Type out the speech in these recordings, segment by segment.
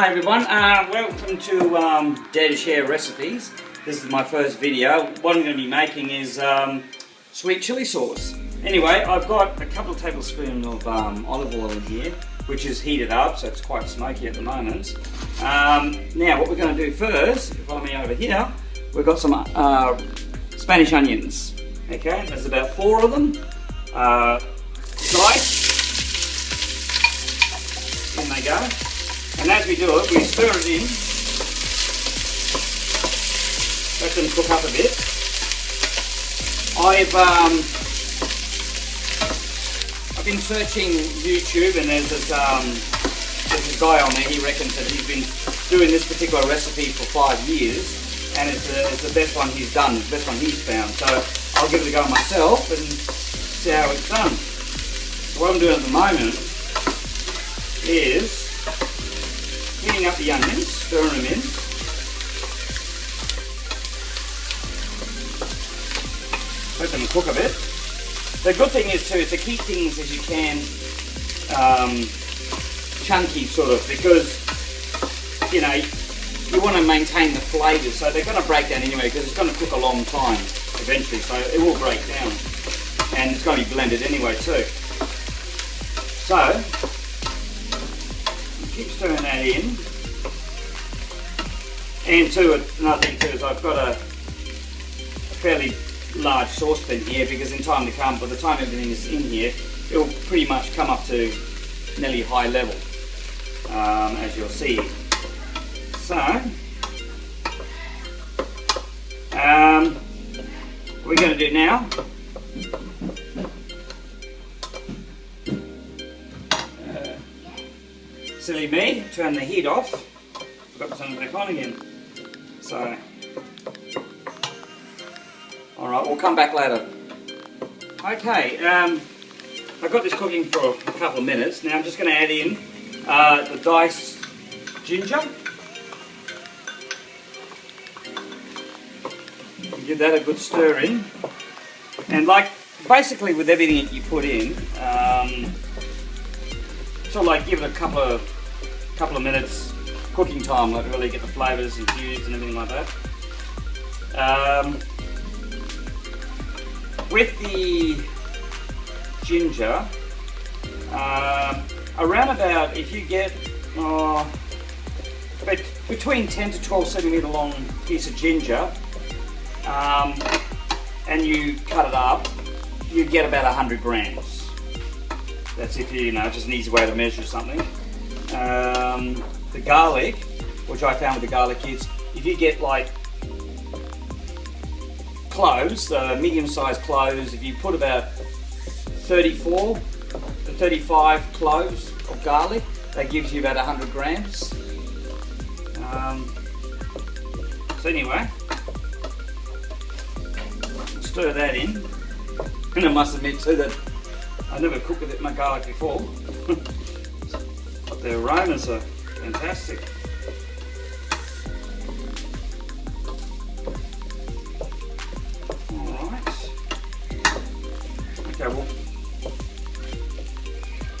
Hi everyone, welcome to Dare to Share Recipes. This is my first video. What I'm going to be making is sweet chili sauce. Anyway, I've got a couple of tablespoons of olive oil in here, which is heated up, so it's quite smoky at the moment. Now what we're going to do first, if you follow me over here, we've got some Spanish onions. Okay, there's about 4 of them, diced. In they go. And as we do it, we stir it in, let them cook up a bit. I've been searching YouTube, and there's this guy on there. He reckons that he's been doing this particular recipe for 5 years, and it's the best one he's done, the best one he's found. So I'll give it a go myself and see how it's done. So what I'm doing at the moment is heating up the onions, stirring them in. Let them cook a bit. The good thing is too, is to keep things as you can chunky sort of, because you know you want to maintain the flavours, so they're going to break down anyway, because it's going to cook a long time eventually, so it will break down, and it's going to be blended anyway too. So keep stirring that in. And another thing too is I've got a fairly large saucepan here, because in time to come, by the time everything is in here, it will pretty much come up to nearly high level, as you'll see. So, what we're going to do now, silly me, turn the heat off. Forgot to turn it back on again. So, alright, we'll come back later. Okay, I've got this cooking for a couple of minutes. Now I'm just going to add in the diced ginger. Give that a good stir in. And like, basically with everything that you put in, sort of like give it a couple of minutes cooking time, like really get the flavours infused and everything like that. With the ginger, around about, if you get between 10 to 12 centimetre long piece of ginger, and you cut it up, you get about 100 grams. That's if you know, just an easy way to measure something. The garlic, which I found with the garlic is, if you get like cloves, medium-sized cloves, if you put about 34 to 35 cloves of garlic, that gives you about 100 grams. So anyway, stir that in, and I must admit too that I never cooked with my garlic before. But the aromas are fantastic. Alright. Okay,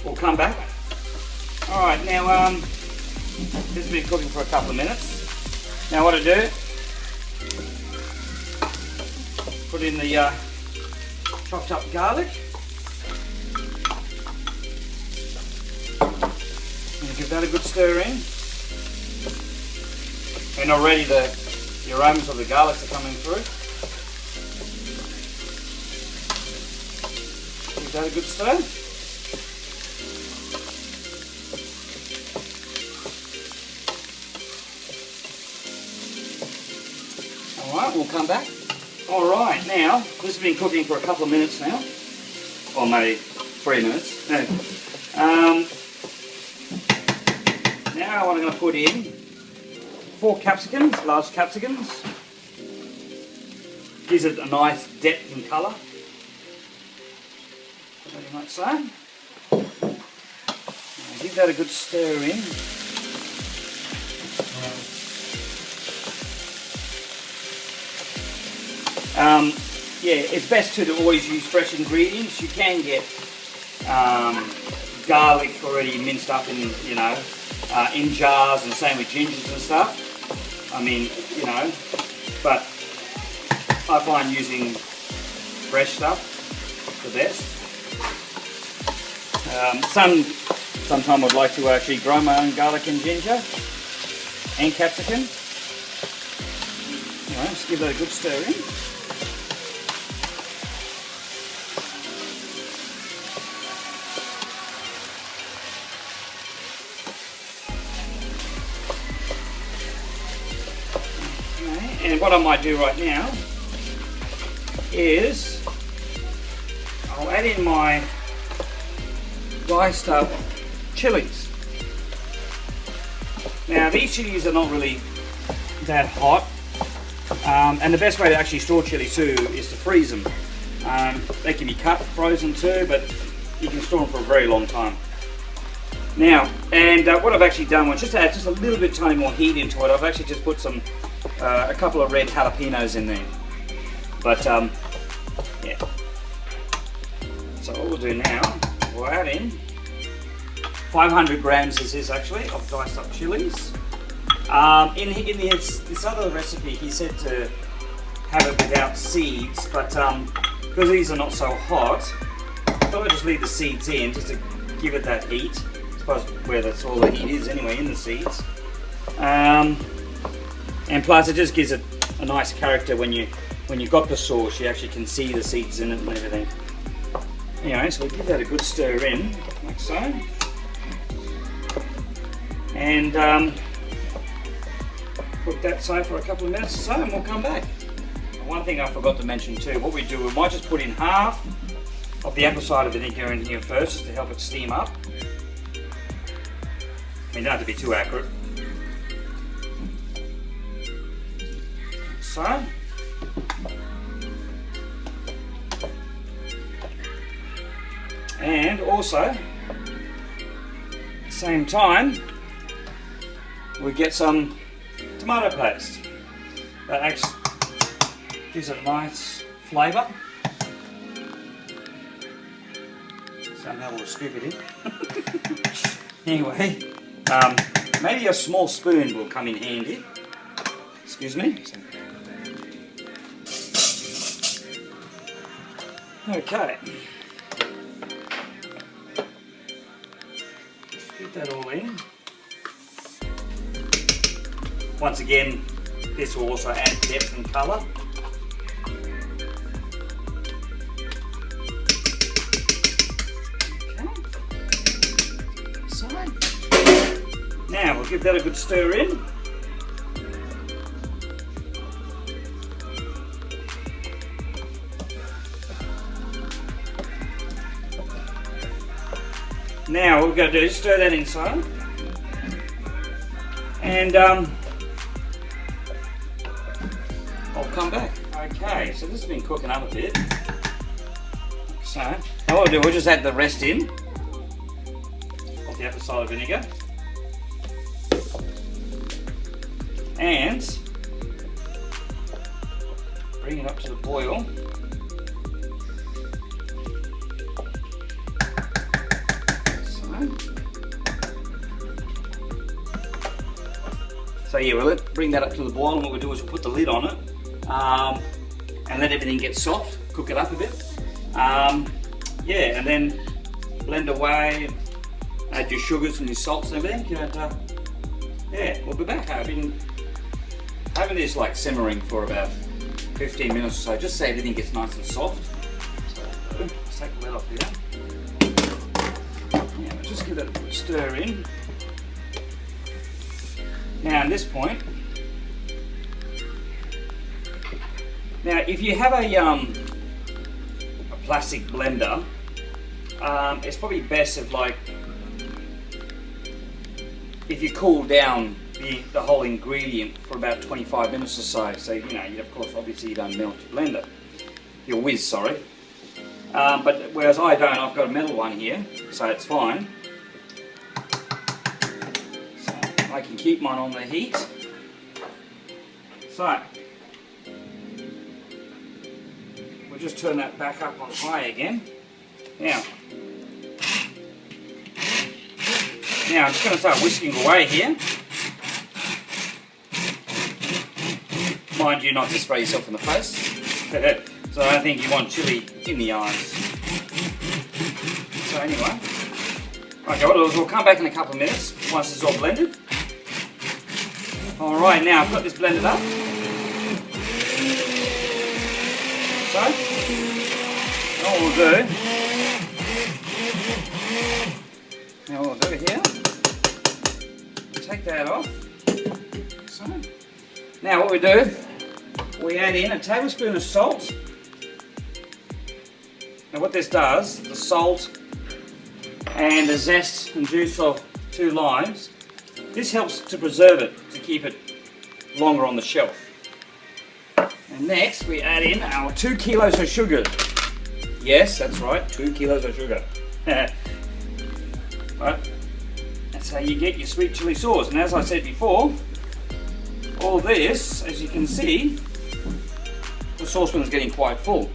we'll come back. Alright, now this has been cooking for a couple of minutes. Now what I do, put in the chopped up garlic. Give that a good stir in, and already the aromas of the garlic are coming through. Give that a good stir. Alright, we'll come back. Alright, now, this has been cooking for a couple of minutes now, or maybe 3 minutes. Now what I'm going to put in 4 capsicums, large capsicums. Gives it a nice depth and colour, very much so. Now give that a good stir in. Yeah, it's best to always use fresh ingredients. You can get garlic already minced up in, you know, in jars, and same with gingers and stuff. I mean, you know, but I find using fresh stuff the best. Sometimes I'd like to actually grow my own garlic and ginger and capsicum. Anyway, just give that a good stir in. Okay, and what I might do right now is I'll add in my diced up chilies. Now these chilies are not really that hot, and the best way to actually store chilies too is to freeze them. They can be cut, frozen too, but you can store them for a very long time. Now, and what I've actually done was just add just a little bit tiny more heat into it. I've actually just put some a couple of red jalapenos in there. But yeah. So what we'll do now, we'll add in 500 grams this is actually of diced up chilies. In this other recipe he said to have it without seeds, but because these are not so hot, I thought I'd just leave the seeds in just to give it that heat. I suppose where that's all the heat is anyway, in the seeds. And plus it just gives it a nice character when you've got the sauce, you actually can see the seeds in it and everything. Anyway, so we'll give that a good stir in, like so. And put that aside for a couple of minutes or so, and we'll come back. One thing I forgot to mention too, what we do, we might just put in half of the apple cider vinegar in here first, just to help it steam up. I mean, don't have to be too accurate. So. And also, at the same time, we get some tomato paste. That actually gives it a nice flavour. Somehow we'll scoop it in. Anyway, maybe a small spoon will come in handy. Excuse me. Okay. Get that all in. Once again, this will also add depth and colour. Okay. So, now we'll give that a good stir in. Now what we're going to do is stir that inside, and I'll come back. Okay, so this has been cooking up a bit. So now what we'll do, we'll just add the rest in of the apple cider vinegar, and bring it up to the boil. So yeah, we'll bring that up to the boil, and what we'll do is we'll put the lid on it and let everything get soft, cook it up a bit. Yeah, and then blend away, add your sugars and your salts and everything, and yeah, we'll be back. I've been having this like simmering for about 15 minutes or so, just so everything gets nice and soft. So let's take the lid off here. Yeah, we'll just give that a good stir in. Now at this point, now if you have a plastic blender, it's probably best if you cool down the whole ingredient for about 25 minutes or so. So you know, of course, obviously you don't melt your blender, your whiz, sorry. But whereas I don't, I've got a metal one here, so it's fine. I can keep mine on the heat. So, we'll just turn that back up on high again. Now, Now I'm just going to start whisking away here. Mind you not to spray yourself in the face. So I don't think you want chili in the eyes. So anyway, okay, what we'll come back in a couple of minutes once it's all blended. Alright, now I've got this blended up. So, what we'll do, now what we'll do here, take that off. So, now what we do, we add in a tablespoon of salt. Now what this does, the salt and the zest and juice of 2 limes, this helps to preserve it, to keep it longer on the shelf. And next we add in our 2 kilos of sugar. Yes, that's right, 2 kilos of sugar. Right. That's how you get your sweet chili sauce. And as I said before, all this, as you can see, the saucepan is getting quite full.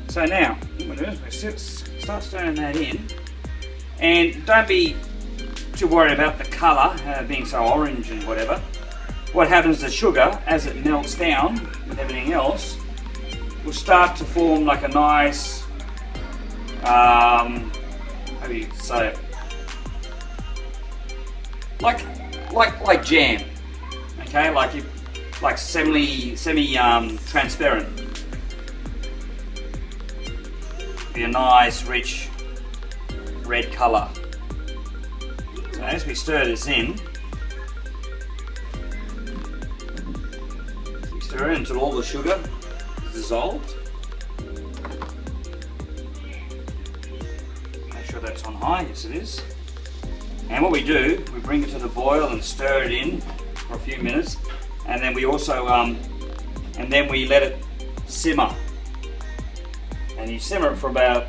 So now, what we're doing is we start stirring that in. And don't be too worried about the colour being so orange and whatever. What happens to sugar, as it melts down with everything else, will start to form like a nice, how do you say it? Like jam. Okay, like semi transparent. Be a nice rich red colour. So as we stir this in, we stir it until all the sugar is dissolved. Make sure that's on high, yes it is. And what we do, we bring it to the boil and stir it in for a few minutes, and then we also and then we let it simmer. And you simmer it for about,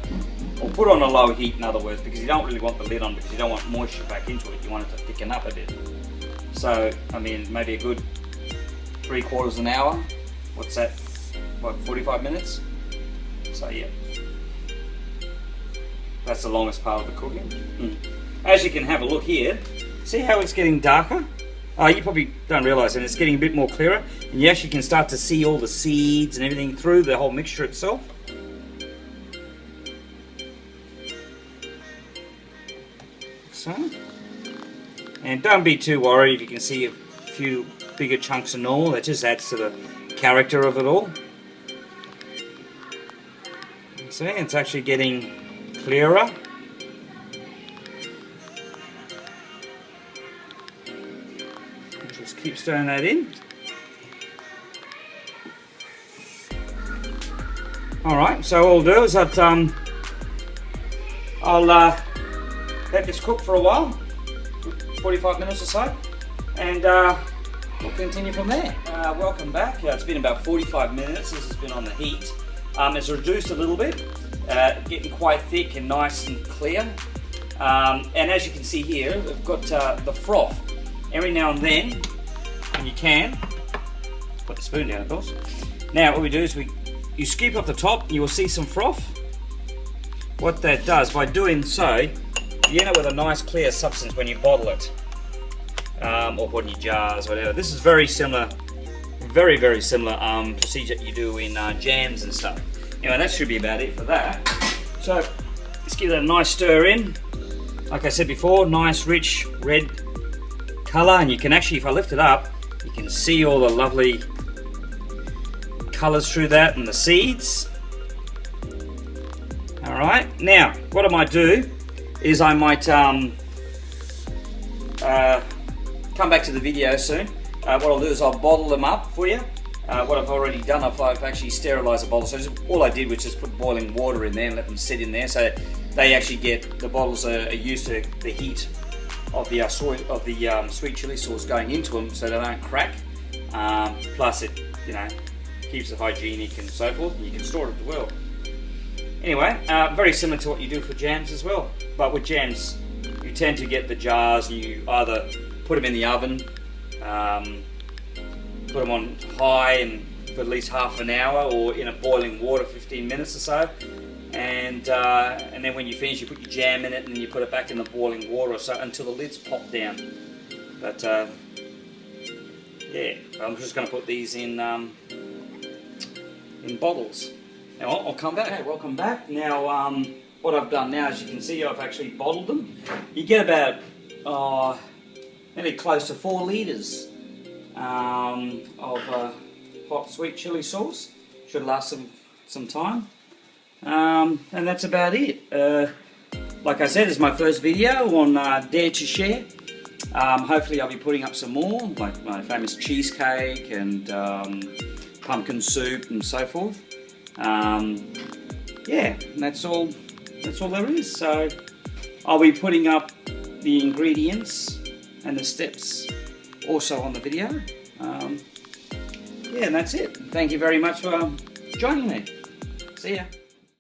or put on a low heat in other words, because you don't really want the lid on, because you don't want moisture back into it, you want it to thicken up a bit. So, I mean, maybe a good 3/4 an hour. What's that? What, 45 minutes? So yeah. That's the longest part of the cooking. As you can have a look here, see how it's getting darker? You probably don't realise it, it's getting a bit more clearer, and you actually can start to see all the seeds and everything through the whole mixture itself. So, and don't be too worried if you can see a few bigger chunks of normal, that just adds to the character of it all. See, it's actually getting clearer. Just keep stirring that in. Alright, so all I'll do is that I'll let this cook for a while, 45 minutes or so, and we'll continue from there. Welcome back. It's been about 45 minutes. This has been on the heat. It's reduced a little bit, getting quite thick and nice and clear. And as you can see here, we've got the froth. Every now and then, when you can, put the spoon down of course. Now what we do is you scoop off the top, you will see some froth. What that does, by doing so, you end up with a nice clear substance when you bottle it, or put in your jars, whatever. This is very similar, very similar procedure you do in jams and stuff. Anyway, that should be about it for that. So let's give that a nice stir in. Like I said before, nice rich red colour, and you can actually, if I lift it up, you can see all the lovely colours through that and the seeds. Alright, now what I might do is I might come back to the video soon. What I'll do is I'll bottle them up for you. What I've already done, I've actually sterilised the bottle. So all I did was just put boiling water in there and let them sit in there, so they actually get, the bottles are used to the heat of the sweet chili sauce going into them, so they don't crack. Plus it, keeps it hygienic and so forth, and you can store it as well. Anyway, very similar to what you do for jams as well. But with jams, you tend to get the jars and you either put them in the oven, put them on high and for at least half an hour, or in a boiling water 15 minutes or so, and then when you finish, you put your jam in it, and then you put it back in the boiling water or so until the lids pop down. But yeah, I'm just going to put these in bottles. Now I'll come back. Okay, welcome back. Now what I've done now, as you can see, I've actually bottled them. You get about maybe close to 4 litres of hot sweet chili sauce. Should last some time. And that's about it. Like I said, it's my first video on Dare to Share. Hopefully I'll be putting up some more, like my famous cheesecake and pumpkin soup and so forth. Yeah, that's all there is. So I'll be putting up the ingredients and the steps also on the video. Yeah, and that's it. Thank you very much for joining me. See ya.